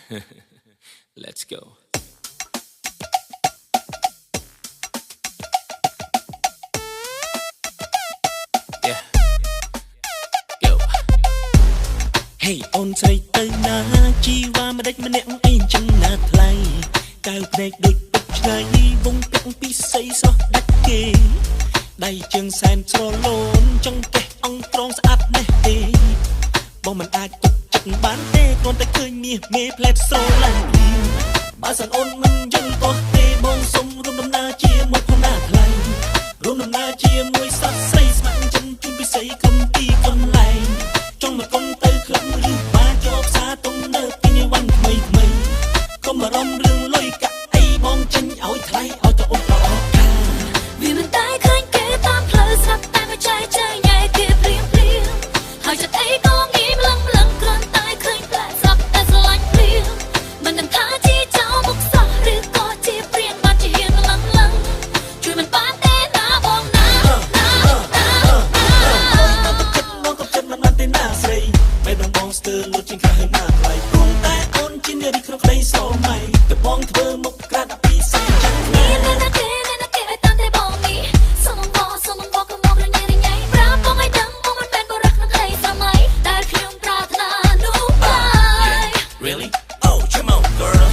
Let's go. Yeah. Go. Hey អូនស្រីទៅណាជីវ៉ាមិនដេចម្នាក់អីចឹងណាថ្លៃកៅភ្នែកដូចទឹកឆ្ងាយវងពាក់ពីស័យស្រស់ដាច់គេដៃជើងសែនស្រលូនចង្កេះអង្ក្រងស្អាតនេះទេបងមិនអាចទុកចិត្តបានទេគ្រាន់តែឃើញមាសមេផ្លែតស្រឡាញ់បើសិនអូនមិនយល់ទោះទេបងសុំរួមដំណើរជាមួយផងណាថ្លៃរួមដំណើរជាមួយសត្វស្រីស្ម័គ្រចិនជុំពិសីគុំទីកន្លែងចង់មកគុំទៅក្លឹបឬបាជាប់ផ្សារទុំនៅទីនេះវ៉ាន់ថ្មីថ្មីកុំបារម្ភរឿងលុយកាក់អីបងចេញឲ្យថ្លៃឲ្យទៅអូនល្អកាវាមិនតែឃើញគេតាមផ្លូវស្រាប់តែមកចែកចាយញ៉ៃគេព្រៀងព្រៀងហើយចិត្តអីក៏ងាយម្លឹងម្លឹងគ្រាន់តែឃើញផ្លែស្រាប់តែស្រឡាញ់ព្រៀងមិនដឹងថាជាចោលមុខសោះឬក៏ជាព្រៀងបាត់ជាហ៊ានម្លឹងម្លឹងជួយមិនបានទេណាបងណាបងក៏ចិត្តមិនបានទេណាស្រីបែបបងស្ទើរលុតជាងកាហើយណាថ្លៃព្រមតែអូនជានារីក្នុងក្តីសោមៃតែបងធ្វើមុខក្រាតពីសាច់ចិត្តនេះណាគេឲ្យតាមតែបងនេះសុំបងក៏មករញ៉ៃរញ៉ៃប្រាប់បងឲ្យដឹងបងមិនមែនបរិះក្នុងក្តីសម័យដែលខ្ញុំប្រាថ្នានោះឡើយ Really? Oh, come on girl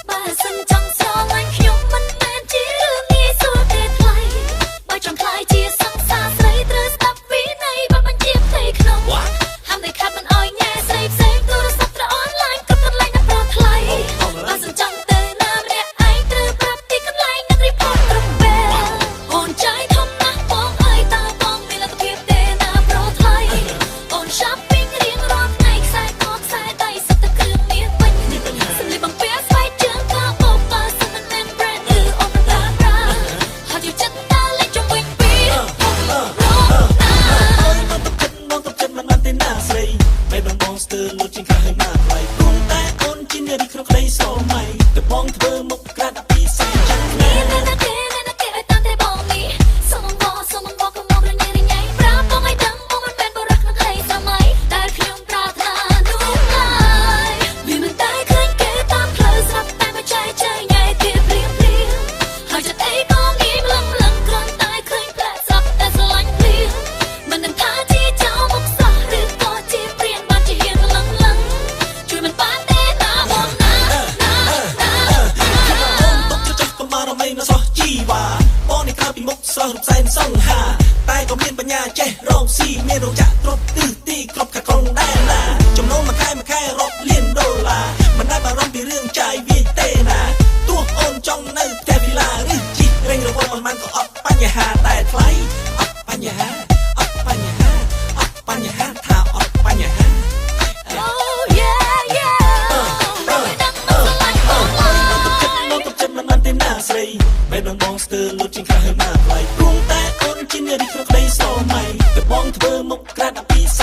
បើសិនចង់ស្រឡាញ់ខ្ញុំមិនមែនជារឿងងាយស្រួលទេថ្លៃបើចង់ខ្លាយជាសង្សារស្រីត្រូវស្ដាប់វិន័យបើមិនជាផ្ទៃក្នុងហាមតែខាត់មិនអោយញ៉ែស្រីផ្សេងទូរស័ព្ទត្រូវអនឡាញក៏កន្លែងណាប្រថ្លៃបើសិនចង់ទៅណាម្នាក់ឯងត្រូវប្រាប់ទីកន្លែងនឹង report ត្រឹមពេលអូនចៃធំណាស់បងអើយតើបងមានលទ្ធភាពទេណាប្រថ្លៃអូន shopping រៀងរាល់ថ្ងៃខ្សែកខ្សែដៃសិតតែគ្រឿងមាសពេញសម្លៀកបំពាក់ស្បែកជើងក៏បបបើសិនមិនមែន brand ឬអូនមិនប្រើហើយយកចិត្តតាលេចជុំវិញពីបងក៏ចិត្តមិនបានទេណាស្រីបែបបងស្ទើរលុតជាងកាហើយណាថ្លៃព្រមតែអូនជានារីក្នុងក្តីសោមៃតែបងធ្វើមុខក្រាតពីសាច់ចិត្តនេះណាគេឲ្យតាមតែបងនេះសុំបងក៏មករញ៉ៃរញ៉ៃប្រាប់បងឲ្យដឹងបងមិនមែនបរិះក្នុងក្តីសម័យដែលខ្ញុំប្រាថ្នានោះឡើយវាមិនតែឃើញគេតាមផ្លូវស្រាប់តែមកចែកចាយញ៉ៃគេព្រៀងព្រៀងហើយចិត្តអីក៏ងាយម្លឹងម្លឹងគ្រាន់តែឃើញផ្លែស្រាប់តែស្រឡាញ់ព្រៀងមិនដឹងថាជាចោលមុខសោះឬក៏ជាព្រៀងបាត់ជាហ៊ានម្លឹងម្លឹងជួយមិនបានទេណាបងណាទុកចិត្តកុំមករំលែងនៅសោះជីវ៉ាបងនេះក្រៅពីមុខស្រស់រូបសែនសង្ហាតែក៏មានបញ្ញាចេះរកស៊ីមានរោងចក្រគ្រប់ទិសទីគ្រប់ខាងក្រុងដែរណាចំណូលមួយខែរាប់លានដុល្លារមិនដែលបារម្ភពីរឿងចាយវាយទេណាទោះអូនចង់នៅផ្ទះវិឡាឬជីករេងរវល់ប៉ុន្មានក៏អត់បញ្ហាតែថ្លៃអត់បញ្ហាថាអត់បញ្ហាOh yeah yeah មិនដឹងមកស្រឡាញ់បងឡើយមកទុកចិត្តមិនបានទេណាស្រីបែបបងស្ទើរលុតជាងកាហើយណាថ្លៃព្រមតែអូនជានារីក្នុងក្តីសោមៃតែបងធ្វើមុខក្រាតពីសា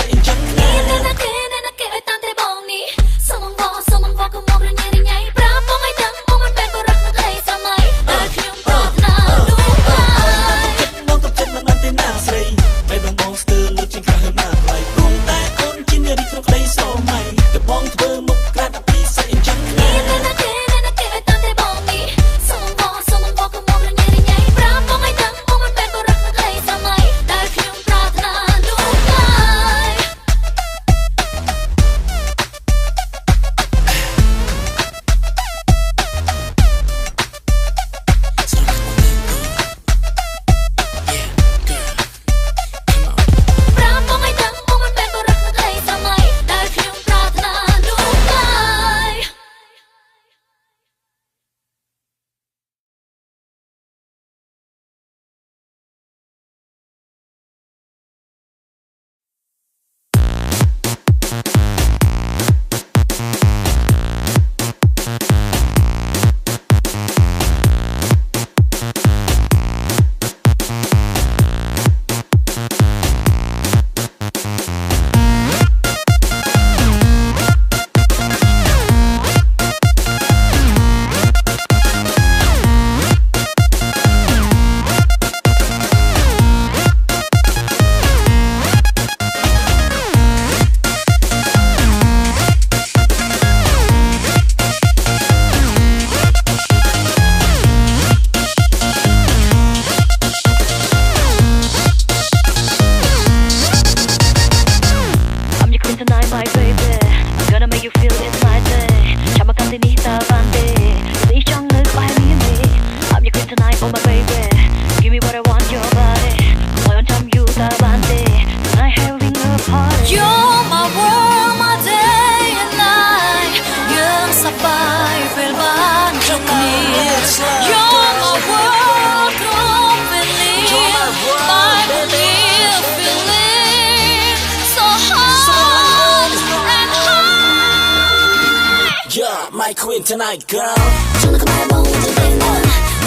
My queen tonight, girl. Trong cái bài bông trong tay nở,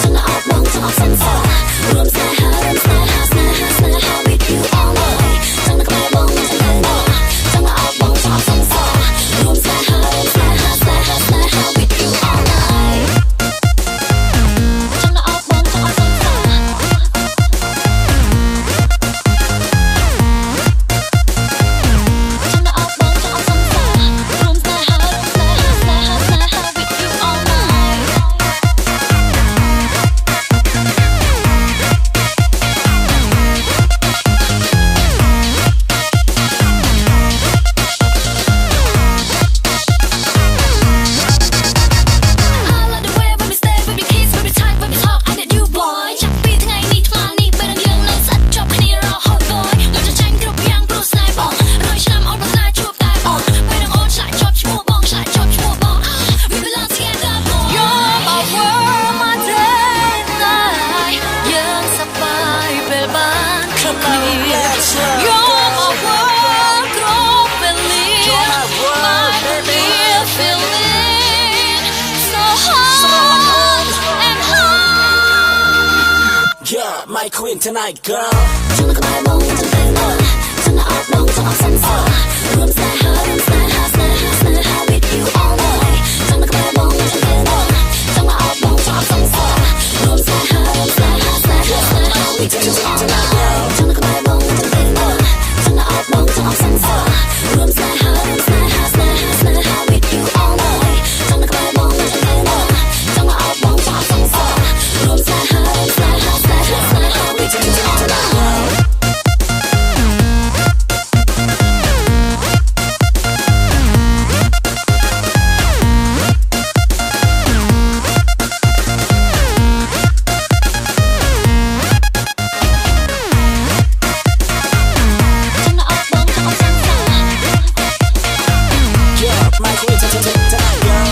trong áo bông trong áo xanh xỏ. Room stay high with you all night. Trong cái bài bông trong tay nở, trong áo bông trong áo xanh xỏ. Room stay high with you all night. Trong áo bông trong áo xanh xỏ. Trong áo bông trong áo xanh xỏ. Room stay high with you all night. I love the way when we stay, when we kiss, when we talk, when we talk, I need you boy. ចាប់ពីថ្ងៃនេះថ្លានេះពេលយើងនៅស្អិតជាប់គ្នារហូតដល់ដូចจะចាញ់គ្រប់យ៉ាងព្រោះស្នេហ៍បងរយឆ្នាំអូនមិនជួបតែបងពេលនឹងអូនឆ្លាក់ជាប់ឈ្មោះបងឆ្លាក់ជាប់ឈ្មោះបង We belong together boy. You're my world, my day and night. យើងសប្បាយពេលបានជួបគ្នា You're my world, គ្រប់ពេលនេះ My baby feeling so hot and hot. Yeah, my queen tonight, girl. Trong cái bài bông trong tay nở, trong áo bông trong áo xanh xỏ. Room stay high with you all night. Trong cái bài bông trong tay nở, trong áo bông trong áo xanh xỏ. Room stay high with you all night. Trong cái bài bông trong tay nở, trong áo bông trong áo xanh xỏ. Room stay high with you all night. Trong cái bài bông trong tay nở, trong áo bông trong áo xanh xỏ. Room stay high with you all night. Yeah, my queen tonight, girl.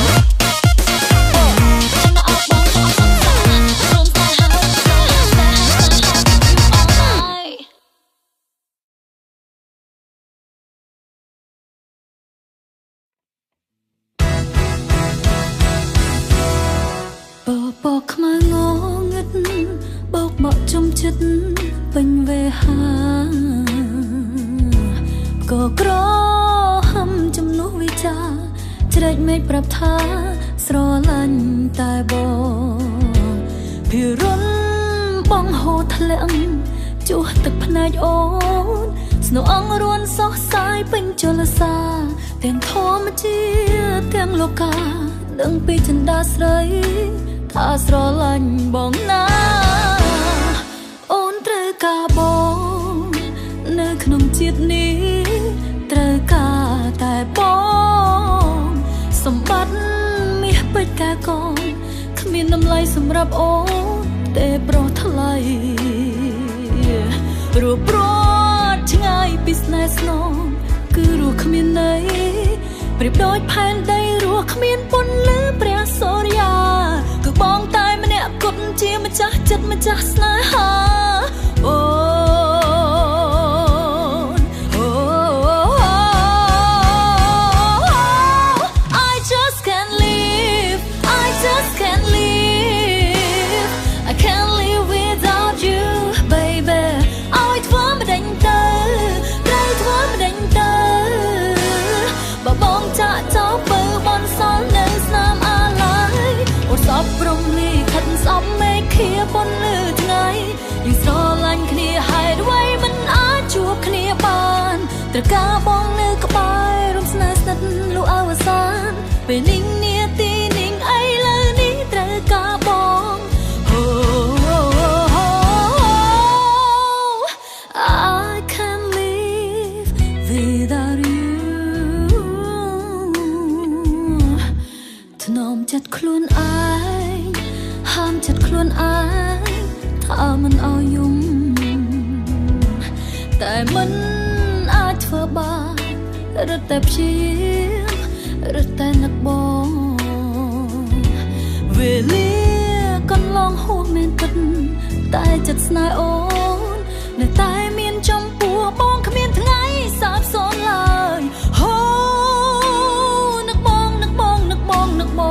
Bỏ khmai ngó ngất bốc bọ trong chất bình về hà có cỏ hầm trong núi vi cha trái mây bạc tha sro lạnh tai bò phiêu run bong hồ thlang chuទឹកភ្នែកអូនស្នូអងរួនសោះសាយពេញចលសាទាំងធម្មជាតិទាំងលោកកាដឹងពីចិន្តាស្រីថាស្រឡាញ់បងណាអូនត្រូវការបងនៅក្នុងជាតិនេះត្រូវការតែបងសម្បត្តិមាសពេជ្រកាកងគ្មានតម្លៃសម្រាប់អូនទេប្រុសថ្លៃរួបរត់ឆ្ងាយពីស្នេហ៍ស្នងគឺរស់គ្មានន័យប្រៀបដូចផែនដីរស់គ្មានពន្លឺព្រះសូរ្យាគឺបងតែម្នាក់គត់ជាម្ចាស់ចិត្តម្ចាស់ស្នេហាអូន I just can't live I just can't live I can't live without you baby ឲ្យធ្វើមិនដេញទៅត្រូវធ្វើមិនដេញទៅបើបងចាក់ចោលពើ មចិត្តខ្លួនឯងហាមចិត្តខ្លួនឯងថាមិនឲ្យយំតែមិនអាចធ្វើបានរត់តែព្យាយាមរត់តែនឹកបងវេលាកន្លងហួសមែនពិតតែចិត្តស្នេហ៍អូននៅតែមានចំពោះបងគ្មានថ្ងៃសាបសូន្យឡើយហូនឹកបងនឹកបងនឹកបងនឹកប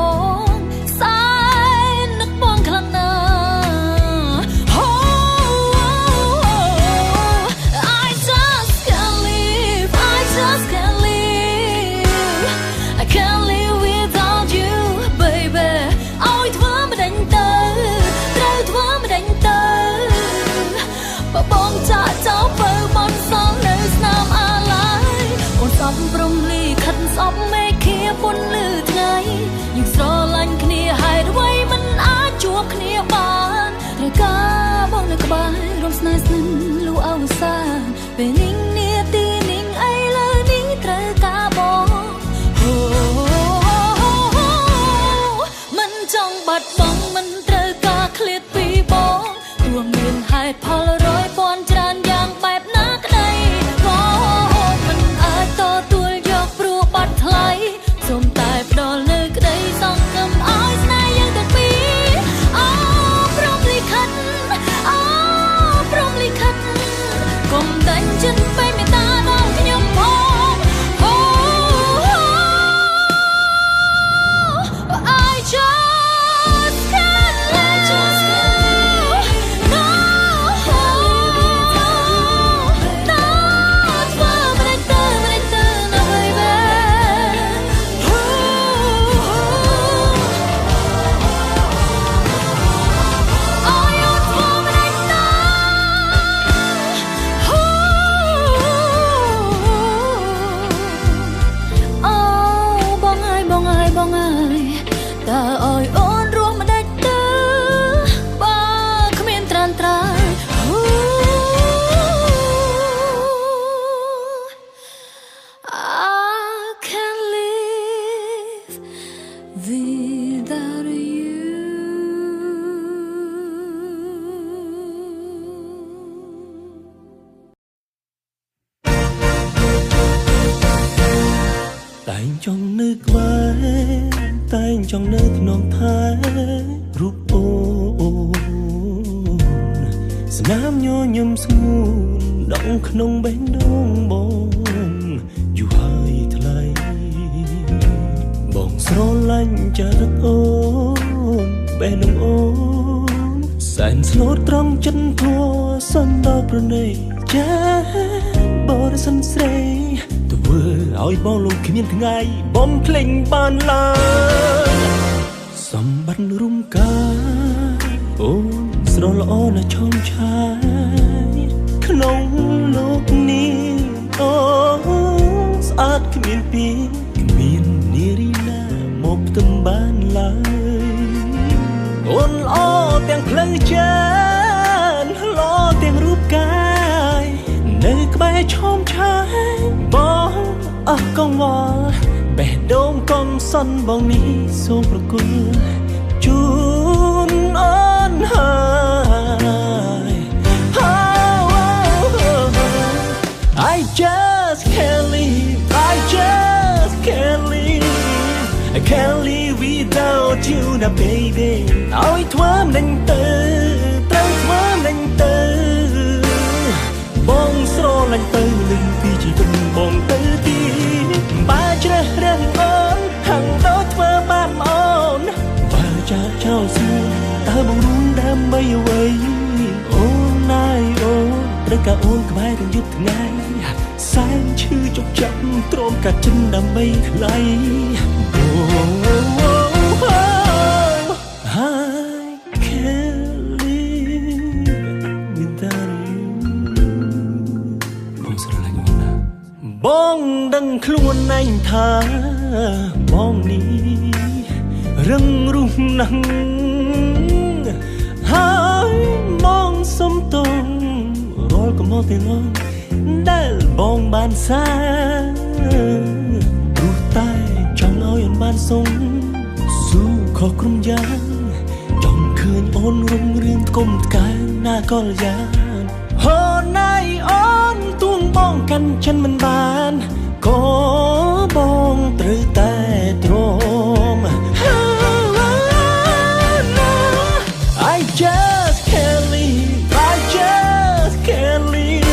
ងខ្សែនឹកបងខ្លាំងណាស់ហូ I just can't live I just can't live I can't live without you baby ឲ្យធ្វើមិនដេញទៅត្រូវធ្វើមិនដេញទៅបើបងចាក់ចោលបើបនសងនៅស្នាមអាឡាយអូនសំព្រមលីខិតស្អប់មេឃាពន់លឺថ្ងៃយើងស្រឡាញ់គ្នាហេតុអ្វីមិនអាចជួបគ្នាបានត្រូវការបងនៅក្បែររំស្នេហ៍ស្និនលូអវសានពេលនេះនាទីនេះអីលើនេះត្រូវការបងមិនចង់បាត់បង់មិនត្រូវការឃ្លាតពីបងទោះមានហេតុផលរយពាន់ច្រើនយ៉ាងបែបណាក្តីក៏មិនអាចទទួលយកព្រោះបាត់ថ្លៃសូមតែផ្ដល់នៅក្តីសង្ឃឹមឲ្យស្នេហ៍យើងទាំងពីរអូព្រមលិខិតអូព្រមលិខិតកុំដាច់ចិត្តពេកមេត្តាដល់ខ្ញុំផង I just can't live no no baby បងអើយតើអើយអូនរស់មិនដាច់ទៅបើគ្មានត្រានត្រាយ I can't live without you តែងចង់នៅក្បែរតែងចង់នៅថ្នមថែរូបអូនស្នាមញញឹមស្ងួនដងក្នុងបេះដូងបងយូរហើយថ្លៃបងស្រឡាញ់ចរិតអូនបេះដូងអូនសែនស្លូតត្រង់ចិត្តធัวសំដល់ប្រណីចាបរិសុទ្ធស្រីធ្វើឲ្យបងលំគ្មានថ្ងៃបំភ្លេចបានឡើយសម្បត្តិរុំកាយអូនស្រស់ល្អណាស់ឆោមឆាយក្នុងលោកនេះអូនស្អាតគ្មានពីគ្មាននារីណាមកផ្ទឹមបានឡើយអូនល្អទាំងផ្លូវចិត្តល្អទាំងរូបកាយនៅក្បែរឆោមឆាយបងអស់កង្វល់បេះដូងកុំសន់បងនេះសូមប្រគល់ជូនអូនហើយ I just can't live I just can't live I can't live without you now baby ឲ្យធ្វើមិនទៅត្រូវធ្វើមិនទៅបងស្រឡាញ់ទៅលឹងពីជីវិតបងទៅទីបើជ្រើសរើសអូនហាំងដូចធ្វើបានអូនបើចាចោលស្មួនតើបងរួមដើម្បីអ្វីអូនណាយអូនត្រូវការអូនក្បែរទាំងយប់ថ្ងៃសែនឈឺជប់ចាប់ទ្រាំកាត់ចិនដើម្បីថ្លៃអូI can't live without you បងស្រឡាញ់អូនណាបងដឹងខ្លួនឯងថាបងនេះរឹងរូសណាស់ហើយបងសុំទោសរាល់កំហុសទាំងអស់ដែលបងបានសាព្រោះតែចង់ឲ្យអូនបានសុំស៊ូ ខុសក្រុមយ៉ាងចង់ឃើញអូនរុងរឿងគុំថ្កើងណាកលយ៉ាងហូនណៃអូនទួងបងកាន់ចិនមិនបានក៏បងត្រូវតែទ្រាំ I just can't leave I just can't leave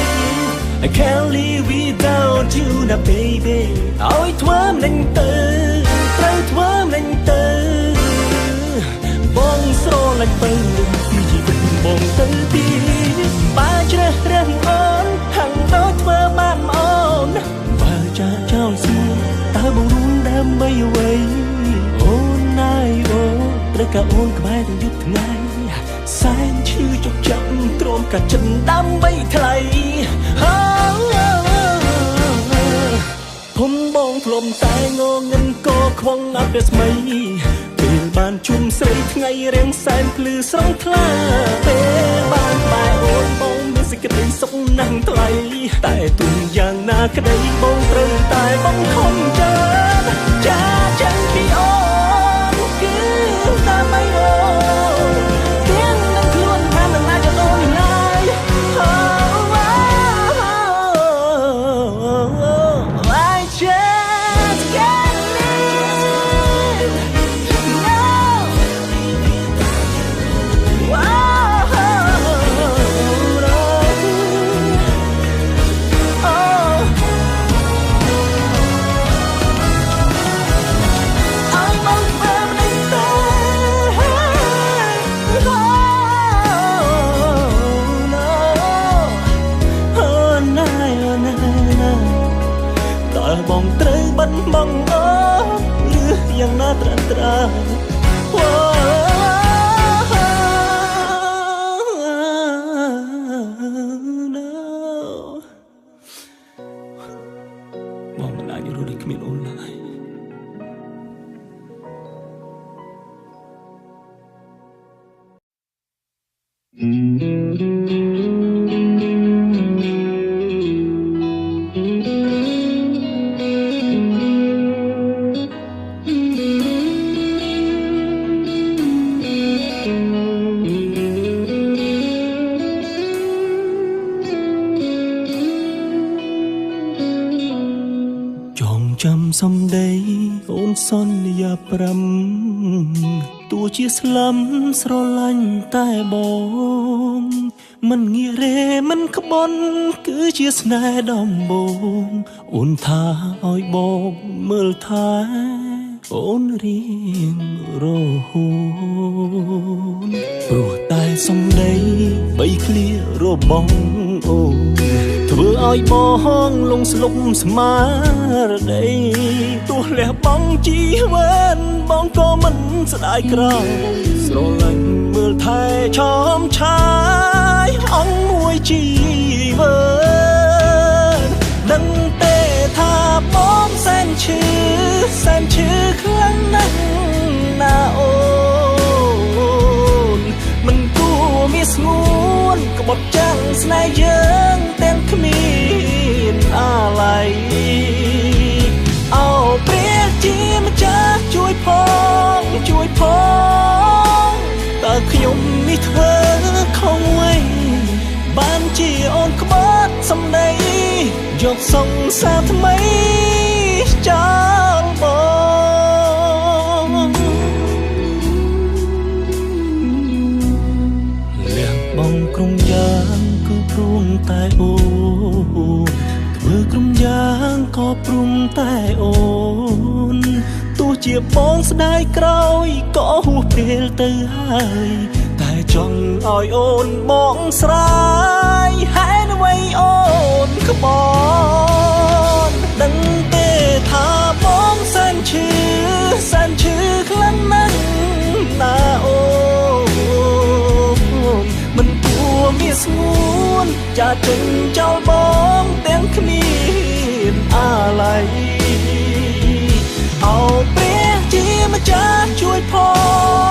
I can't live without you ណា baby ឲ្យធ្វើមិនទៅត្រូវធ្វើមិនទៅបងស្រឡាញ់ទៅពីជីវិតបងទៅទីបើជ្រើសរើសអូនហាំងដូចធ្វើបានអូនបើចាចោលស្មោះតើបងរួមដើម្បីអ្វីអូនណាយអូត្រូវការអូនក្បែរទាំងយប់ថ្ងៃសែនឈឺជុកចាប់ទ្រាំកាត់ចិត្តដើម្បីថ្លៃខ្ញុំបងធ្លុំតែងងឹងក៏ខ្វងអត់ស្មីពេលបានជុំស្រីថ្ងៃរៀងសែនភ្លឺស្រងថ្លាពេលបានបែអូនបងមានសេចក្តីសុខណាស់ថ្លៃតែទុំយ៉ាងណាក្តីបងត្រូវតែបងខំចាំចាចឹងពីអូនគឺដើម្បីអូនទាំងនឹងខ្លួនថានឹងអាចអូនហើយ I just can't live noបងត្រូវបាត់បង់អូឬយ៉ាងណាត្រាំត្រាបងមិនអាចរស់ដូចគ្មានអូនឡើយចាំសំដីអូនសន្យា5ទោះជាស្លាប់ស្រឡាញ់តែបងមិនងាករេមិនក្បន់គឺជាស្នេហ៍ដំបូងអូនថាឲ្យបងមើលថាអូនរៀងរហូតព្រោះតែសំដីបីឃ្លារបស់អូនធ្វើឲ្យបងលងស្លុបស្មារតីទោះលះបង់ជីវិតបងក៏មិនស្ដាយក្រោយស្រឡាញ់មើលថែឆោមឆាយអង្គមួយជីវិតដឹងទេថាបងសែនឈឺខ្លាំងណាស់ណាអូនមិនគួរមានស្ងួនក្បត់ចាំងស្នេហ៍យើងទាំងគ្មានអាឡ័យអោព្រះជាម្ចាស់ជួយផងតើខ្ញុំនេះធ្វើខុសអ្វីបានជាអូនក្បត់សម្ដីយកសង្សារថ្មីចោលបងលះបង់ក្រុមយ៉ាងក៏ព្រមតែអូនធ្វើក្រុមយ៉ាងក៏ព្រមតែអូនទោះជាបងស្ដាយក្រោយក៏ហួសពេលទៅហើយតែចង់ឲ្យអូនបងស្រាយហេតុអ្វីអូនក្បត់ដឹងទេថាបងសែនឈឺខ្លាំងណាស់ណាអូនមិនគួរមានស្ងួនចាចេញចោលបងទាំងគ្មានអាឡ័យអោព្រះជាម្ចាស់ជួយផ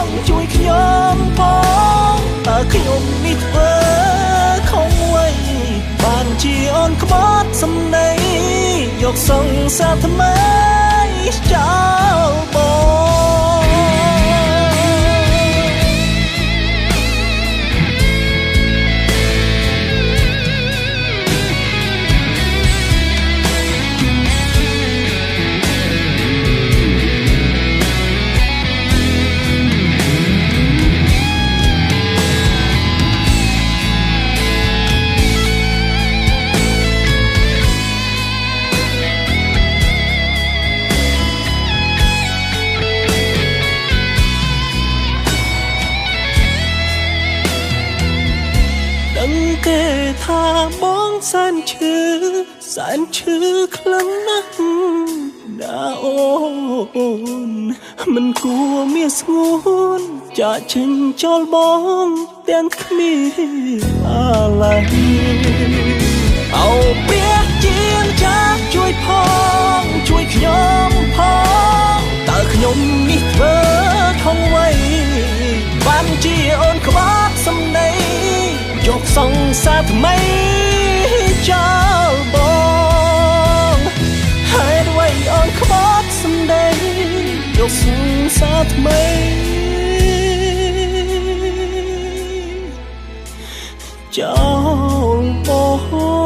ងជួយខ្ញុំផងតើខ្ញុំនេះធ្វើខុសអ្វីបានជាអូនក្បត់សម្ដីយកសង្សារថ្មីចោលបង សែនឈឺខ្លាំងណាស់ណាអូនមិនគួរមានស្ងួនចាក់ចេញចោលបងទាំងគ្មានអាឡ័យអោព្រះជាម្ចាស់ជួយផងជួយខ្ញុំផងតើខ្ញុំនេះធ្វើខុសអ្វីបានជាអូនក្បត់សំដីយកសង្សារថ្មីចោលបងហើយអ្វីអូនក្បត់សំដីយកសង្សារថ្មីចោលបង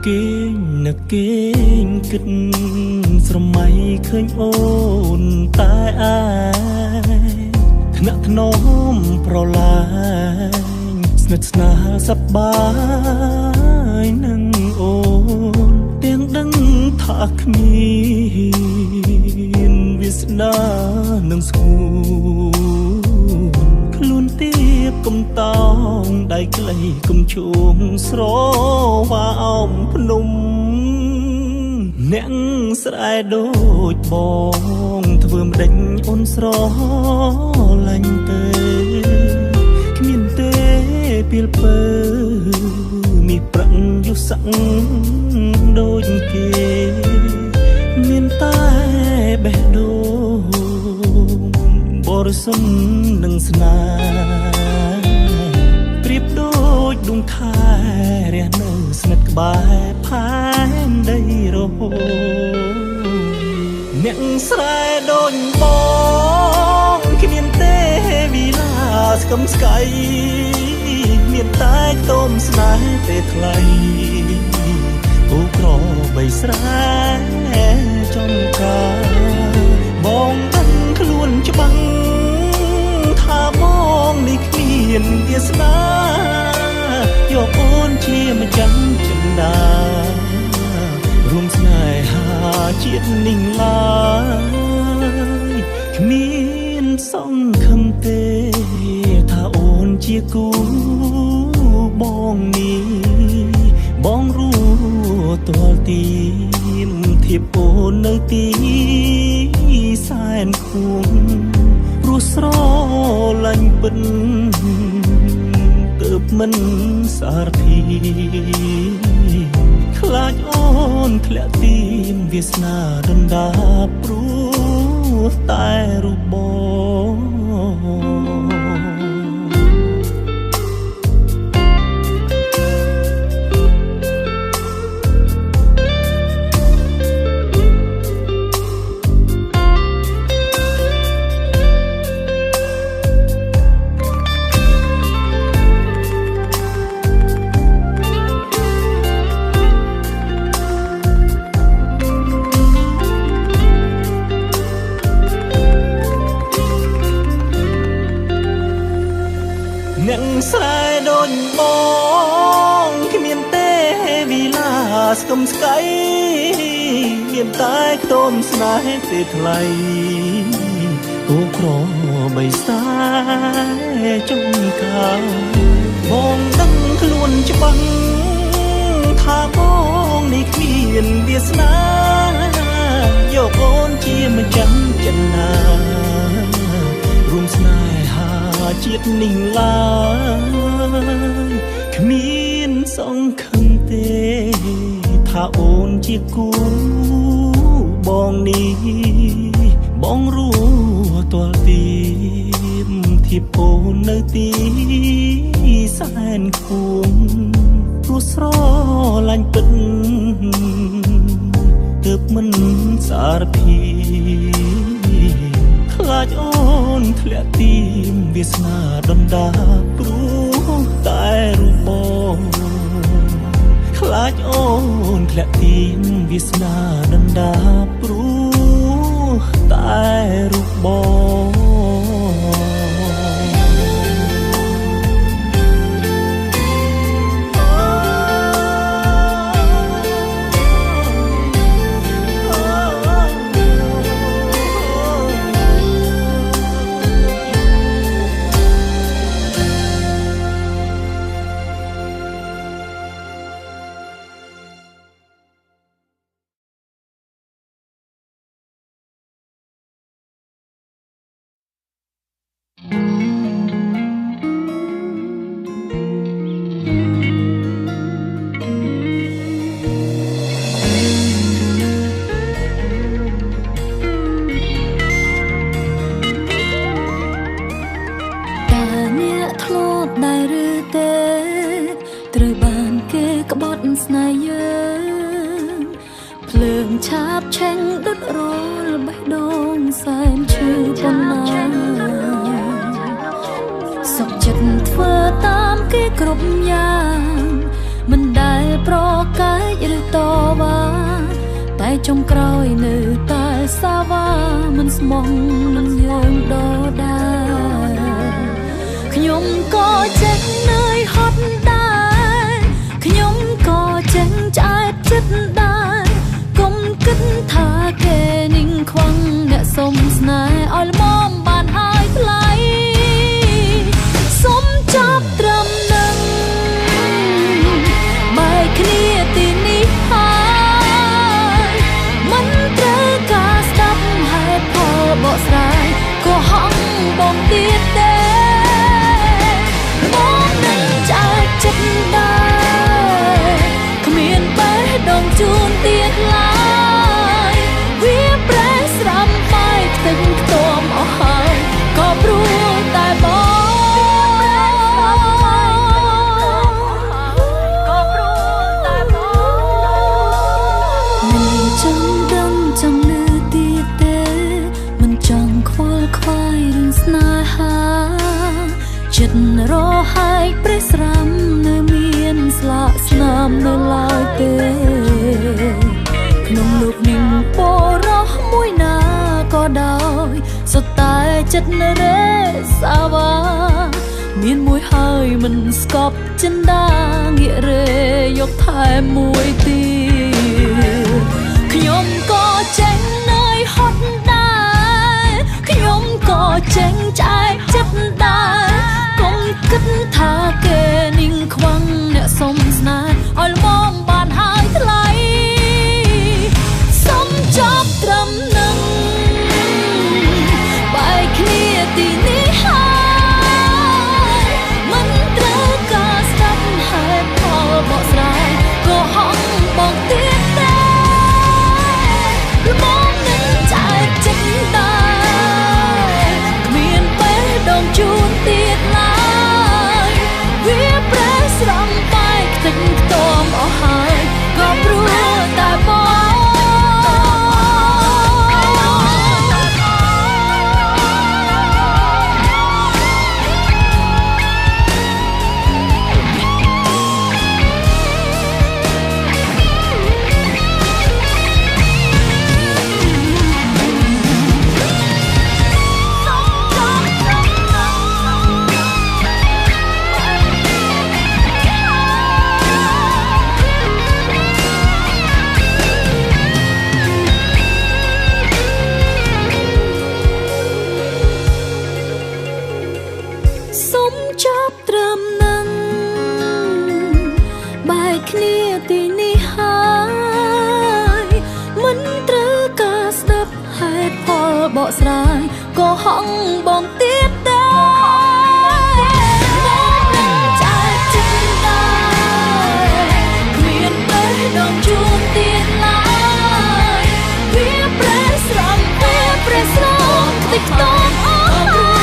គេនឹកគេគិតស្រមៃឃើញអូនតែអាយថ្នាក់ថ្នមប្រឡាញស្និទ្ធស្នាលសប្បាយនឹងអូនទាំងដឹងថាគ្មានវាសនានឹងស្គូខ្លួនទៀបកុំតោងដៃក្លីកុំជួងស្រវាអោមភ្នំអ្នកស្រែដូចបងធ្វើម្ដេចអូនស្រឡាញ់ទេគ្មានទេពីលពើមានប្រឹងយុស័កដូចគេមានតែបេះដូងបរិសុទ្ធនឹងស្នេហ៍ប្រៀបដូចដួងខែរះនៅស្និទ្ធក្បែរផែនដីរហូតអ្នកស្រែដូចបងគ្មានទេវិលាស្គមស្កៃមានតែខ្ទមស្នេហ៍ទេថ្លៃគូក្របីស្រែចំការបងដឹងខ្លួនច្បាស់ថាបងនេះគ្មានវាសនាយកអូនជាម្ចាស់ចិន្តារួមស្នេហាជាតិនេះឡើយគ្មានសង្ឃឹមទេថាអូនជាគូបងនេះបងរួទល់ទីមធៀបអូននៅទីសែនខួងព្រោះស្រឡាញ់ពិតទើបមិនសារធីខ្លាចអូនធ្លាក់ទីមវាសនាដណ្ដាបព្រោះតែរូបបងអ្នកស្រែដូចបងគ្មានទេវិលាស្គមស្កៃមានតែខ្ទមស្នេហ៍ទេថ្លៃគូក្របីសាចុងកាបងដឹងខ្លួនច្បាស់ថាបងនេះគ្មានវាសនាយកអូនជាម្ចាស់ចិន្តារួមស្នេហាជាតិនេះឡើយគ្មានសង្ឃឹមទេថាអូនជាគូបងនេះបងរួទល់ទីមធៀបអូននៅទីសែនខួងព្រោះស្រឡាញ់ពិតទើបមិនសារភាខ្លាចអូនធ្លាក់ទីមវាសនាដណ្ដាព្រោះតែរូបបងខ្លាចអូនធ្លាក់ទីមវាសនាដណ្ដាព្រោះតែរូបបងស្នេហ៍យើងភ្លើងឆាបឆេងដុតរលបេះដូងសែនឈឺប៉ុណ្ណាសុខចិត្តធ្វើតាមគេគ្រប់យ៉ាងមិនដែលប្រកែកឬ ចុងក្រោយនៅតែសាវ៉ាមិនស្មោះនឹងយើងដដែលខ្ញុំក៏ចេះនឿយហត់ដែរខ្ញុំក៏ចេះឆ្អែតចិត្តដែរកុំគិតថាគេនឹងខ្វឹងអ្នកសុំស្នេហ៍ឲ្យល្មមបានហើយថ្លៃសុំចាប់ត្រឹមនឹងបែកគ្នាទីនេះហើយមិនត្រូវការស្ដាប់ហេតុផលបកស្រាយក៏ហងបងទៀតទេបងនឹងចែកចិត្តដែរគ្មានបេះដូងជូនទៀតឡើយវាប្រែស្រាំបាយខ្ទឹមខ្ទាំអស់ហើយក៏ព្រោះតែបងចិត្តរហើយព្រះស្រាំនៅមានស្លាកស្នាមនៅឡើយទេក្នុងលោកនេះបរោះមួយណាក៏ដោយសុទ្ធតែចិត្តនរេសាវ៉ាមានមួយហើយមិនស្កប់ចិន្តាងាករេយកថែមមួយទៀតខ្ញុំក៏ចេញនឿយហត់ដែរខ្ញុំក៏ចេញឆ្អែតចិត្តដែរគិតថាគេនឹងខ្វឹងអ្នកសុំស្នេហ៍ឲ្យល្មមបានហើយថ្លៃសុំចាប់ត្រឹមនឹងបែកគ្នាទីនេះហើយមិនត្រូវការស្ដាប់ហេតុផលបកស្រាយក៏ហងបងទៀតទេល្មមនឹងចែកចិត្តដែរគ្មានពេលដងជូនទៀតឡើយវាប្រែស្រំបាយខ្ទេចខ្ទាំអស់ហើយក៏ព្រោះតែបងបកស្រាយក៏ហងបងទៀតដែរបងនឹងចែកចិត្តដែរគ្មានពេលដងជួនទៀតឡើយវាប្រែស្រំវាប្រែស្រំខ្ទេចខ្ទាំអស់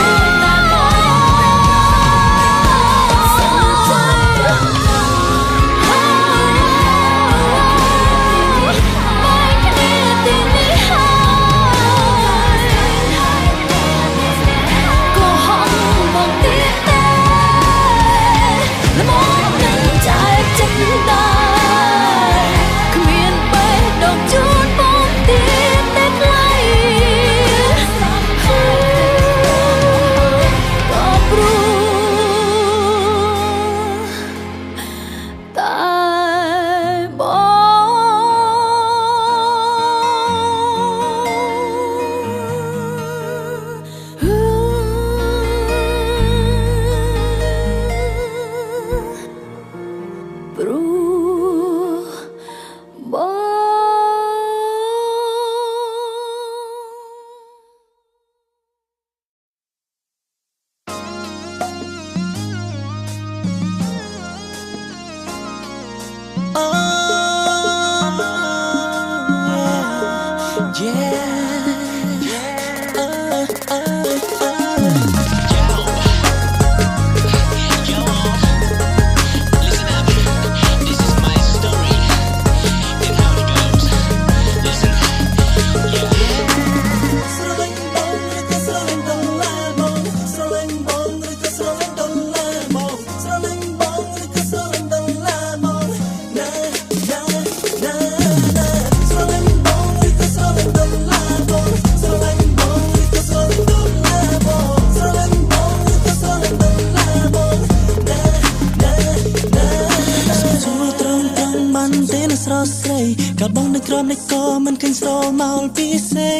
បានទេនៅស្រស់ស្រីកាលបងនៅក្រោមនៃកមិនឃើញស្រមកពីស្រី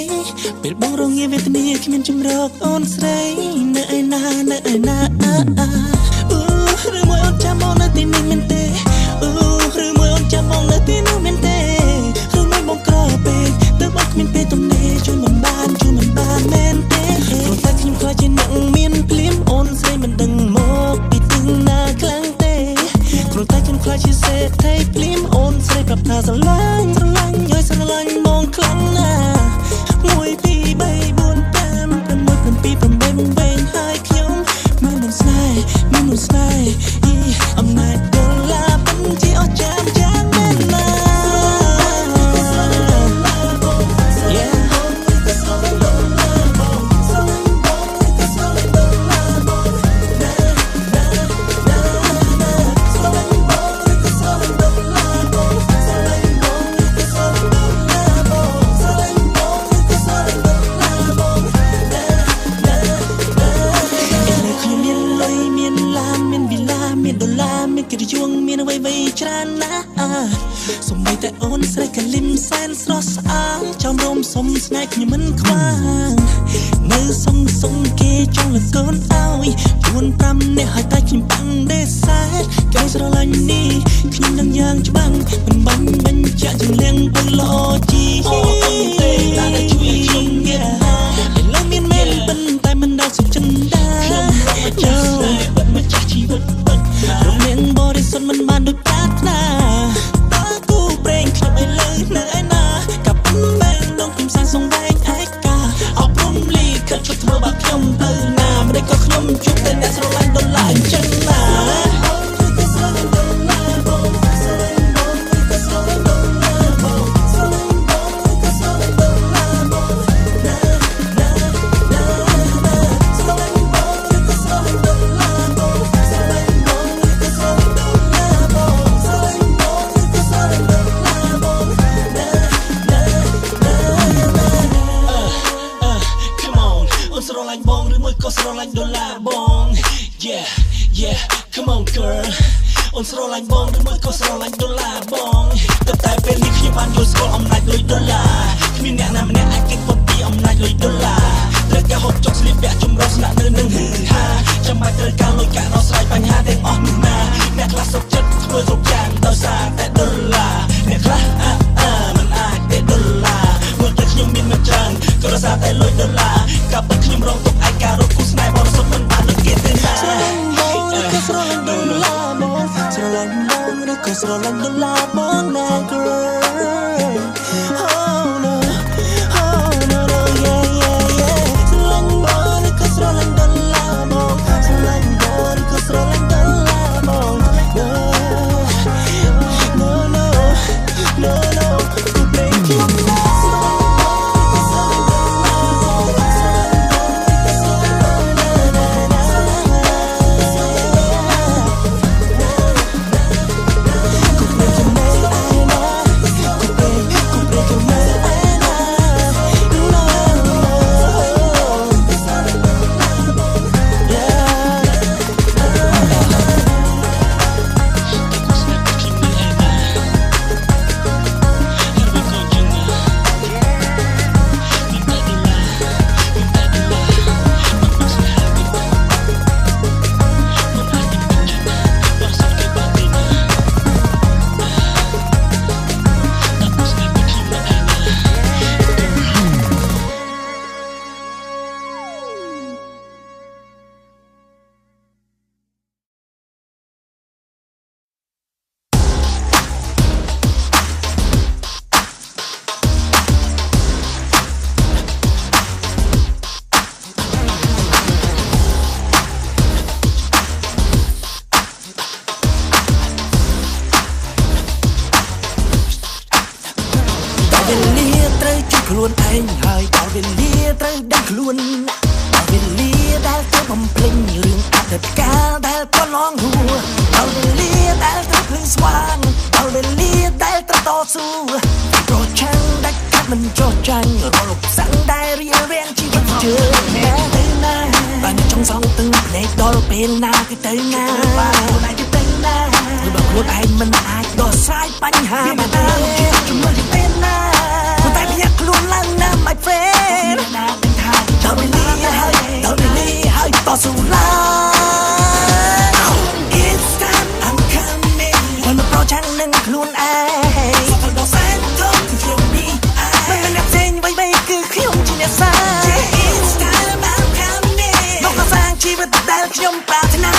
ពេលបងរងាវេទនាគ្មានជំរកអូនស្រីនៅឯណានៅឯណាអូឬមួយអូនចាំបងនៅទីនេះមែនទេអូឬមួយអូនចាំបងនៅទីនោះមែនទេឬមួយបងក្រពេកទៅបងគ្មានពេលទំនេរជួយមិនបានមែនទេព្រោះតែខ្ញុំខ្លាចជាអ្នកមានភ្លាមអូនស្រីមិនដឹងមកពីទីណាខ្លាំងទេព្រោះតែខ្ញុំខ្លាចជាសេដ្ឋីភ្លាមអូនស្រីប្រាប់ថាស្រឡាញ់ហើយស្រឡាញ់មកខ្លាំងណា1 2 3 4 5 6 7 8 8ហើយខ្ញុំមានស្នេហ៍អំណាចដុល្លារពិតជាអស្ចារ្យយ៉ាងណាស់ណាកិត្តិយសមានអ្វីច្រើនណាស់សូម្បីតែអូនស្រីកលឹមសែនស្រស់ស្អាតចំរំសុំស្នេហ៍ខ្ញុំមិនខ្វាងនៅសុងគេចង់លកូនឲ្យ4 5នាក់ហើយតែខ្ញុំបាំងដេសាទគេស្រឡាញ់នេះខ្ញុំនឹងយ៉ាងច្បាំងមិនបាញ់បញ្ជាក់ជាលៀងបងល្អជីអូនទេតែជួយខ្ញុំទៀតឥឡូវមានមែនប៉ុន្តែមិនដល់សុខចិនដាខ្ញុំរកមកចាស់ស្នេហ៍បាត់មកចាស់ជីវិតបាត់រំលងបរិសុទ្ធមិនបានដូចប្រាថ្នាតើគូប្រេងខ្ញុំឥឡូវនៅឯណាកាប់មែនដងខ្ញុំសាំងសងវែងឯកាអប់រំលីខិតជួយធ្វើបាបខ្ញុំទៅណាមិនក៏ខ្ញុំជួបតែអ្នកស្រឡាញ់ដុល្លារអញ្ចឹងណាបងឬមួយក៏ស្រឡាញ់ដុល្លារបង yeah come on girl អូនស្រឡាញ់បងឬមួយក៏ស្រឡាញ់ដុល្លារបងតែពេលនេះខ្ញុំបានយល់ស្គាល់អំណាចលុយដុល្លារគ្មានអ្នកណាម្នាក់អាចគេផុតពីអំណាចលុយដុល្លារត្រូវការហូបចុកស្លៀកពាក់ចម្រុះស្នាក់នៅនឹងហឺហាចាំបាច់ត្រូវការលុយកាក់ដោះស្រាយបញ្ហាទាំងអស់នោះណាអ្នកខ្លះសុខចិត្តធ្វើគ្រប់យ៉ាងដោយសារតែដុល្លារអ្នកខ្លះមិនអាចទេដុល្លារមកតែខ្ញុំមានមិនច្រើនក៏ដោយសារតែលុយដុល្លារកាប់តែខ្ញុំរងទុកឯការរកគូស្នេហ៍បរិសុទ្ធមិនបានដូចគេទេណាស្រឡាញ់បងឬក៏ស្រឡាញ់ដុល្លារបងស្រឡាញ់បងឬក៏ស្រឡាញ់ដុល្លារបងណា girl oh no yeah ស្រឡាញ់បងឬក៏ស្រឡាញ់ដុល្លារបងស្រឡាញ់បងឬក៏ស្រឡាញ់ដុល្លារបង no break your heartខ្លួនឯងហើយដល់វេលាត្រូវដឹងខ្លួនដល់វេលាដែលត្រូវបំភ្លេញរឿងអតីតកាលដែលកន្លងហួរដល់វេលាដែលត្រូវភ្លេចស្វាងដល់វេលាដែលត្រូវតស៊ូប្រឆាំងដាច់ខាត់មិនចោះចាញ់រលប់សាំងដែលរៀបរៀងជីវិតជឿណាទៅណាបានចង់សងទឹងភ្នែកដល់ពេលណាគឺទៅណាបានខ្លួនឯងទៅណា ខ្លួនឯងមិនអាចដោះស្រាយបញ្ហាបានទេជំនួយទៅពេលណាខ្លួនតែភ្ញាក់ខ្លួនឡើងណា my friend ណាមិនថាដល់ពេលនេះហើយតស៊ូឡើង It's time I'm coming មិនប្រឆាំងនឹងខ្លួនឯងសក្តិដល់សែនធំគឺខ្ញុំនេះមិនមានអ្នកផ្សេងអ្វីៗគឺខ្ញុំជាអ្នកសា It's time I'm coming មកសាងជីវិតដែលខ្ញុំប្រាថ្នា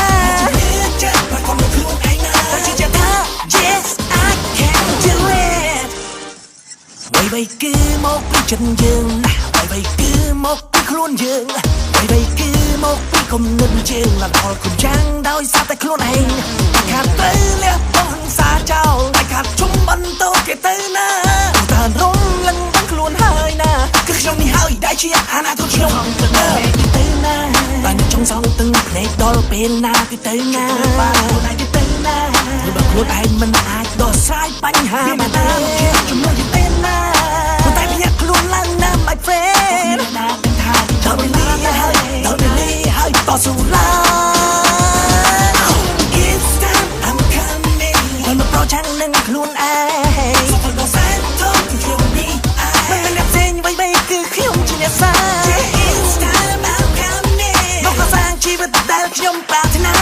ចិត្តប្រកបដោយខ្លួនឯងណាតែជាថា Yes I can do it អ្វីៗគឺមកពីចិត្តយើងណាអ្វីៗគឺមកពីខ្លួនយើងអ្វីៗគឺមកពីគំនិតយើងឡើងដល់គុំចាំងដោយសារតែខ្លួនឯងខាត់ទៅលះបង់សាចោលតែខាត់ជុំបន្តគេទៅណាតែរំលឹងដល់ខ្លួនហើយណាគឺខ្ញុំនេះហើយដែលជាអនាគតខ្ញុំទៅណាបានចង់សងទឹងភ្នែកដល់ពេលណាគឺទៅណាបានខ្លួនឯងទៅណាបើខ្លួនឯងមិនអាចដោះស្រាយបញ្ហាបានទេជំនួយទៅពេលណាតែភ្ញាក់ខ្លួនឡើងណា my friend ណាមិនថាដល់ពេលនេះហើយតស៊ូឡើង It's time I'm coming មិនប្រឆាំងនឹងខ្លួនឯងសក្តិដល់សែនធំគឺខ្ញុំនេះមិនមានអ្នកផ្សេងអ្វីៗគឺខ្ញុំជាអ្នកសា It's time I'm coming មកសាងជីវិតដែលខ្ញុំប្រាថ្នា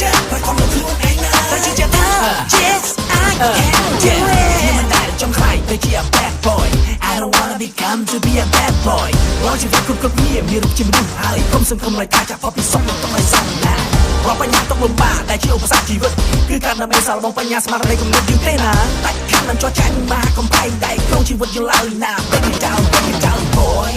ចិត្តប្រកបដោយខ្លួនឯងណាតែជាថា Yes I can do it ខ្ញុំមិនដែលចង់ខ្លាយទៅជា bad boy I don't wanna become to be a bad boy រកជីវិតគ្រប់គ្នាមានរូបជាមនុស្សហើយកុំសង្ឃឹមឲ្យថាចាប់ផុតពីសុខនឹងต้องឲ្យសំណារាល់បញ្ហាទុកលំបាកដែលជាឧបសគ្គជីវិតគឺការដើម្បីសាកល្បងបញ្ញាស្មារតីគំនិតយូរទេណាតែខាងមិនចោះចាញ់មហាកំផែងដៃក្នុងជីវិតយើងឡើយណា Break it down boy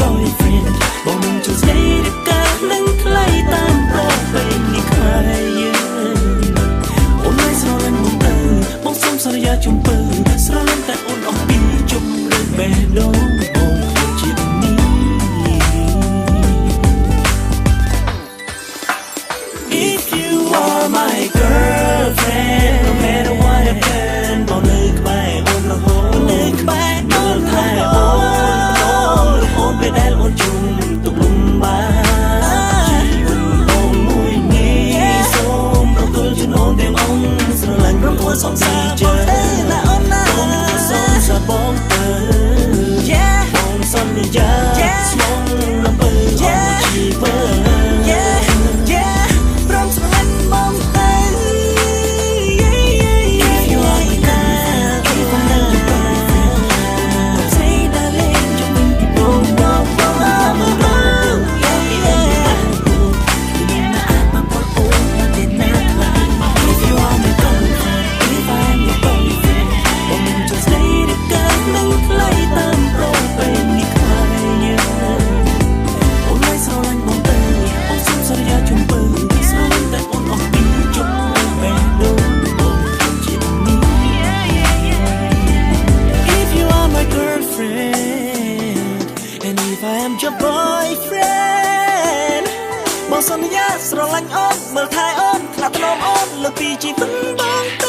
boyfriend បងនឹងជួយស្ដីដល់ការនឹងថ្លៃតាមប្រ បេះដូងបងជានេះ If you are my girlfriend no matter what happen បងនៅក្បែរអូនរហូតនៅក្បែរអូនថែអូនអូនពេលដែលអូនជុំទុកលំបានជីវិតបងមួយនេះសូមប្រទល់ជូនអូនទាំងអង្គស្រឡាញ់រំពោះសងសាជើណាអូនណាសូមសាបងទៅបងសន្យាស្មងលំពើអស់ជីវិតyour boyfriend បងសន្យាស្រឡាញ់អូនមើលថែអូនខ្លាចថ្នមអូនលើពីជីវិតបង